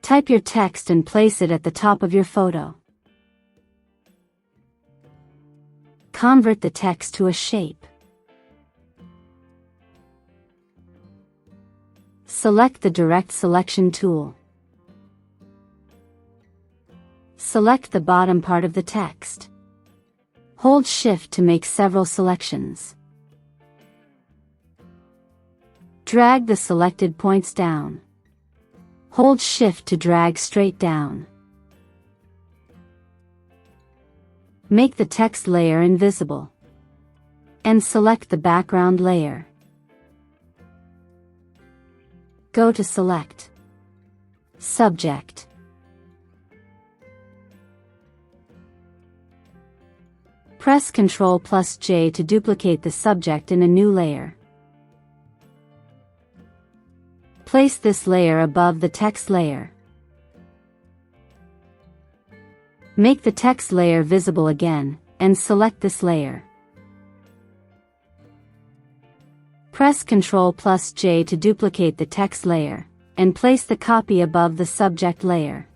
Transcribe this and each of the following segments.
Type your text and place it at the top of your photo. Convert the text to a shape. Select the Direct Selection tool. Select the bottom part of the text. Hold Shift to make several selections. Drag the selected points down. Hold Shift to drag straight down. Make the text layer invisible. And select the background layer. Go to Select. Subject. Press Ctrl+J to duplicate the subject in a new layer. Place this layer above the text layer. Make the text layer visible again, and select this layer. Press Ctrl+J to duplicate the text layer, and place the copy above the subject layer.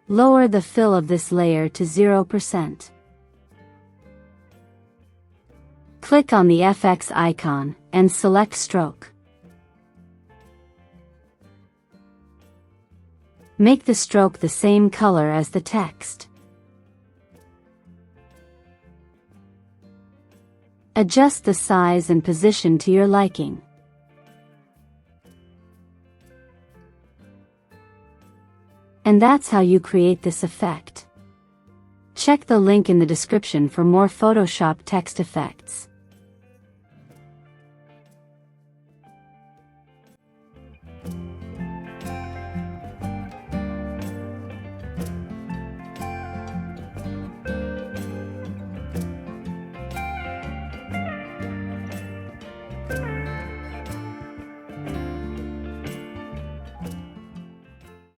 Lower the fill of this layer to 0%. Click on the FX icon, and select Stroke. Make the stroke the same color as the text. Adjust the size and position to your liking. And that's how you create this effect. Check the link in the description for more Photoshop text effects.